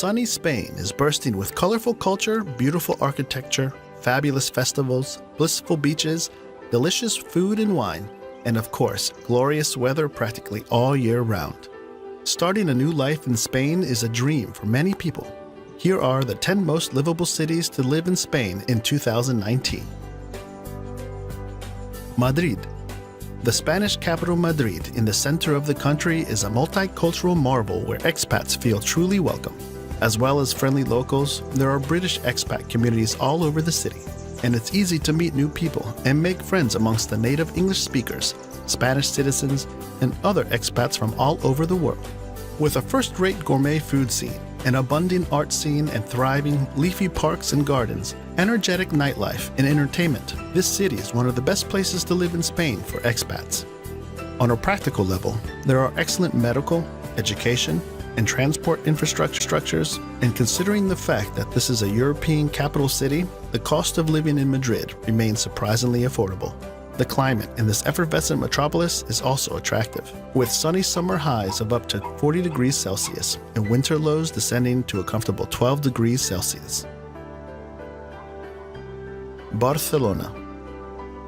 Sunny Spain is bursting with colorful culture, beautiful architecture, fabulous festivals, blissful beaches, delicious food and wine, and of course, glorious weather practically all year round. Starting a new life in Spain is a dream for many people. Here are the 10 most livable cities to live in Spain in 2019. Madrid. The Spanish capital Madrid in the center of the country is a multicultural marvel where expats feel truly welcome. As well as friendly locals, there are British expat communities all over the city, and it's easy to meet new people and make friends amongst the native English speakers, Spanish citizens, and other expats from all over the world. With a first-rate gourmet food scene, an abundant art scene, and thriving, leafy parks and gardens, energetic nightlife, and entertainment, this city is one of the best places to live in Spain for expats. On a practical level, there are excellent medical, education, and transport infrastructures, and considering the fact that this is a European capital city, the cost of living in Madrid remains surprisingly affordable. The climate in this effervescent metropolis is also attractive, with sunny summer highs of up to 40 degrees Celsius and winter lows descending to a comfortable 12 degrees Celsius. Barcelona.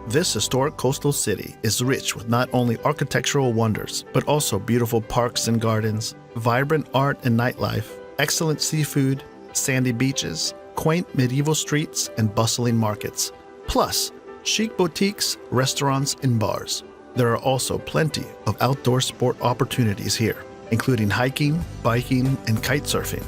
This historic coastal city is rich with not only architectural wonders, but also beautiful parks and gardens, vibrant art and nightlife, excellent seafood, sandy beaches, quaint medieval streets, and bustling markets, plus chic boutiques, restaurants, and bars. There are also plenty of outdoor sport opportunities here, including hiking, biking, and kite surfing.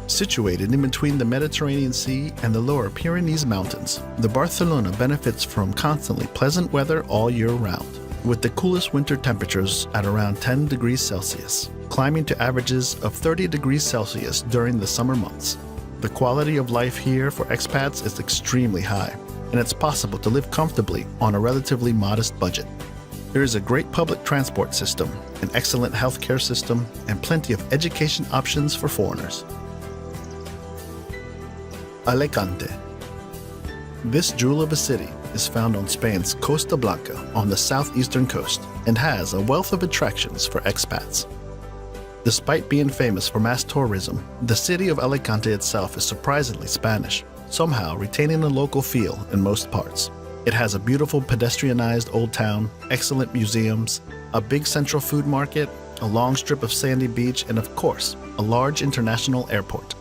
Situated in between the Mediterranean Sea and the lower Pyrenees Mountains, the Barcelona benefits from constantly pleasant weather all year round, with the coolest winter temperatures at around 10 degrees Celsius, climbing to averages of 30 degrees Celsius during the summer months. The quality of life here for expats is extremely high, and it's possible to live comfortably on a relatively modest budget. There is a great public transport system, an excellent healthcare system, and plenty of education options for foreigners. Alicante. This jewel of a city is found on Spain's Costa Blanca on the southeastern coast and has a wealth of attractions for expats. Despite being famous for mass tourism, the city of Alicante itself is surprisingly Spanish, somehow retaining a local feel in most parts. It has a beautiful pedestrianized old town, excellent museums, a big central food market, a long strip of sandy beach, and of course, a large international airport.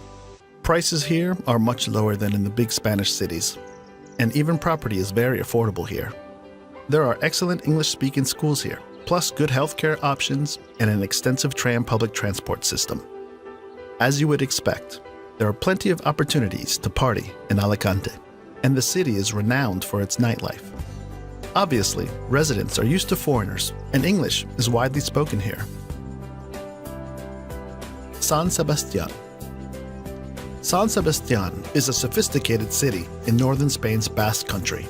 Prices here are much lower than in the big Spanish cities, and even property is very affordable here. There are excellent English-speaking schools here, plus good healthcare options and an extensive tram public transport system. As you would expect, there are plenty of opportunities to party in Alicante, and the city is renowned for its nightlife. Obviously, residents are used to foreigners, and English is widely spoken here. San Sebastián. San Sebastián is a sophisticated city in northern Spain's Basque Country.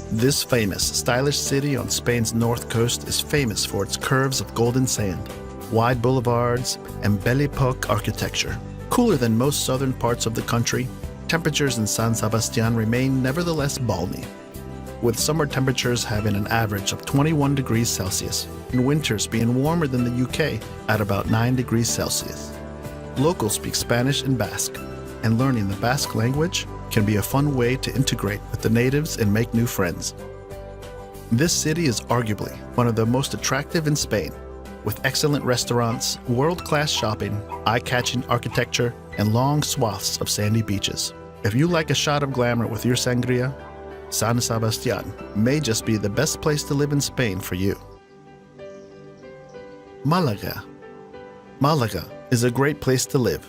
This famous, stylish city on Spain's north coast is famous for its curves of golden sand, wide boulevards, and Belle Epoque architecture. Cooler than most southern parts of the country, temperatures in San Sebastián remain nevertheless balmy, with summer temperatures having an average of 21 degrees Celsius and winters being warmer than the UK at about 9 degrees Celsius. Locals speak Spanish and Basque, and learning the Basque language can be a fun way to integrate with the natives and make new friends. This city is arguably one of the most attractive in Spain, with excellent restaurants, world-class shopping, eye-catching architecture, and long swaths of sandy beaches. If you like a shot of glamour with your sangria, San Sebastián may just be the best place to live in Spain for you. Málaga. Málaga is a great place to live,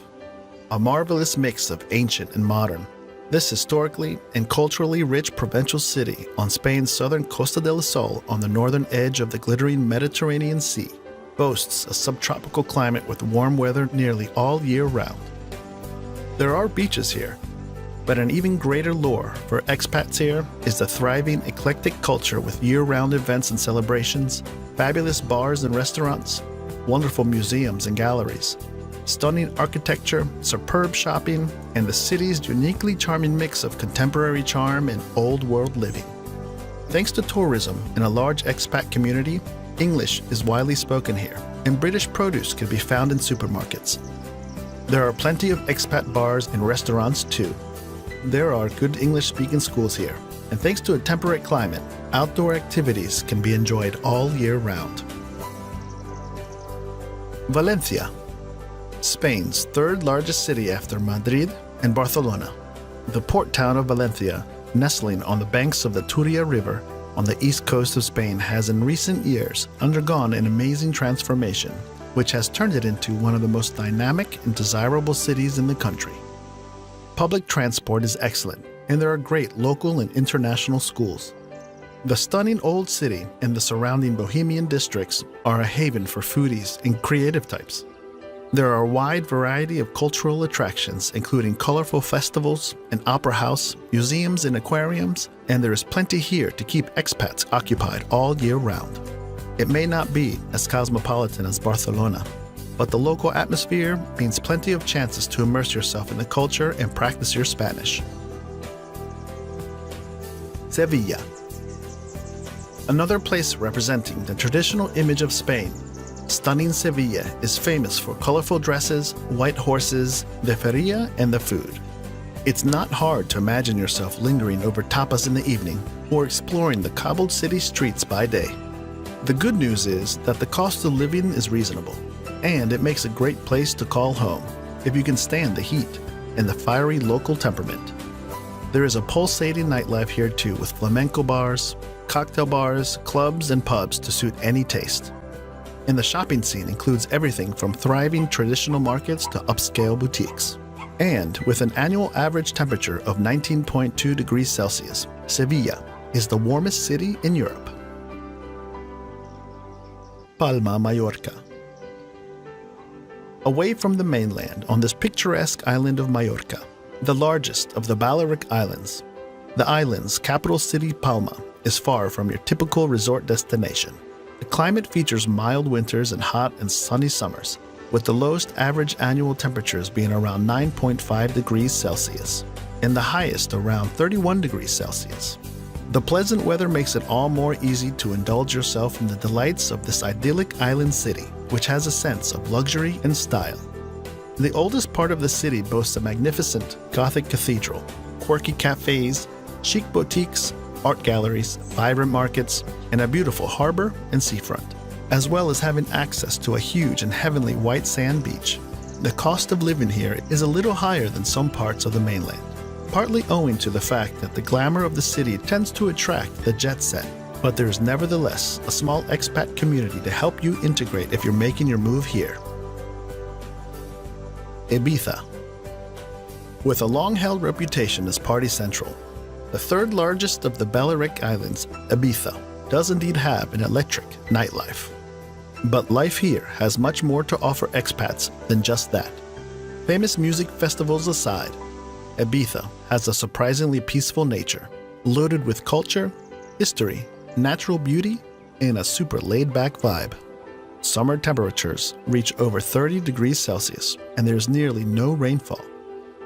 a marvelous mix of ancient and modern. This historically and culturally rich provincial city on Spain's southern Costa del Sol on the northern edge of the glittering Mediterranean Sea boasts a subtropical climate with warm weather nearly all year round. There are beaches here, but an even greater lure for expats here is the thriving, eclectic culture with year-round events and celebrations, fabulous bars and restaurants, wonderful museums and galleries, stunning architecture, superb shopping, and the city's uniquely charming mix of contemporary charm and old-world living. Thanks to tourism and a large expat community, English is widely spoken here, and British produce can be found in supermarkets. There are plenty of expat bars and restaurants too. There are good English-speaking schools here, and thanks to a temperate climate, outdoor activities can be enjoyed all year round. Valencia, Spain's third largest city after Madrid and Barcelona. The port town of Valencia, nestling on the banks of the Turia River on the east coast of Spain, has in recent years undergone an amazing transformation, which has turned it into one of the most dynamic and desirable cities in the country. Public transport is excellent, and there are great local and international schools. The stunning old city and the surrounding Bohemian districts are a haven for foodies and creative types. There are a wide variety of cultural attractions, including colorful festivals, an opera house, museums and aquariums, and there is plenty here to keep expats occupied all year round. It may not be as cosmopolitan as Barcelona, but the local atmosphere means plenty of chances to immerse yourself in the culture and practice your Spanish. Sevilla. Another place representing the traditional image of Spain, stunning Sevilla is famous for colorful dresses, white horses, the feria, and the food. It's not hard to imagine yourself lingering over tapas in the evening or exploring the cobbled city streets by day. The good news is that the cost of living is reasonable, and it makes a great place to call home if you can stand the heat and the fiery local temperament. There is a pulsating nightlife here too, with flamenco bars, cocktail bars, clubs, and pubs to suit any taste. And the shopping scene includes everything from thriving traditional markets to upscale boutiques. And with an annual average temperature of 19.2 degrees Celsius, Sevilla is the warmest city in Europe. Palma, Mallorca. Away from the mainland on this picturesque island of Mallorca, the largest of the Balearic Islands, the island's capital city Palma is far from your typical resort destination. The climate features mild winters and hot and sunny summers, with the lowest average annual temperatures being around 9.5 degrees Celsius, and the highest around 31 degrees Celsius. The pleasant weather makes it all more easy to indulge yourself in the delights of this idyllic island city, which has a sense of luxury and style. The oldest part of the city boasts a magnificent Gothic cathedral, quirky cafes, chic boutiques, art galleries, vibrant markets, and a beautiful harbor and seafront, as well as having access to a huge and heavenly white sand beach. The cost of living here is a little higher than some parts of the mainland, partly owing to the fact that the glamour of the city tends to attract the jet set, but there is nevertheless a small expat community to help you integrate if you're making your move here. Ibiza. With a long-held reputation as party central, the third largest of the Balearic Islands, Ibiza, does indeed have an electric nightlife. But life here has much more to offer expats than just that. Famous music festivals aside, Ibiza has a surprisingly peaceful nature, loaded with culture, history, natural beauty, and a super laid-back vibe. Summer temperatures reach over 30 degrees Celsius, and there's nearly no rainfall.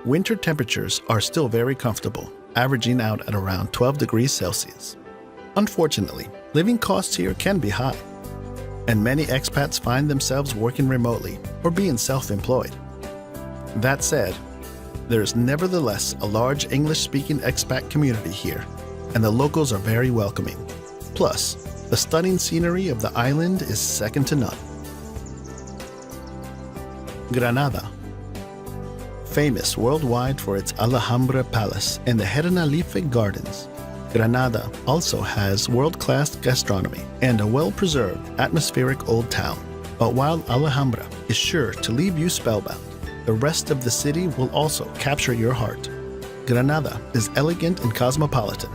Winter temperatures are still very comfortable, averaging out at around 12 degrees Celsius. Unfortunately, living costs here can be high, and many expats find themselves working remotely or being self-employed. That said, there is nevertheless a large English-speaking expat community here, and the locals are very welcoming. Plus, the stunning scenery of the island is second to none. Granada. Famous worldwide for its Alhambra Palace and the Generalife Gardens, Granada also has world-class gastronomy and a well-preserved, atmospheric old town. But while Alhambra is sure to leave you spellbound, the rest of the city will also capture your heart. Granada is elegant and cosmopolitan,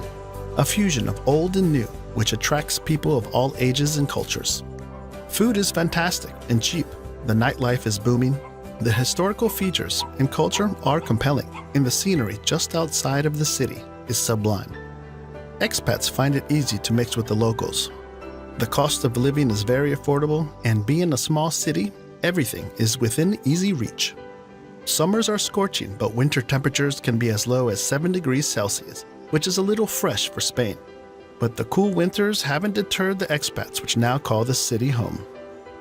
a fusion of old and new, which attracts people of all ages and cultures. Food is fantastic and cheap. The nightlife is booming. The historical features and culture are compelling, and the scenery just outside of the city is sublime. Expats find it easy to mix with the locals. The cost of living is very affordable, and being a small city, everything is within easy reach. Summers are scorching, but winter temperatures can be as low as 7 degrees Celsius, which is a little fresh for Spain. But the cool winters haven't deterred the expats, which now call the city home.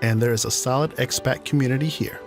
And there is a solid expat community here.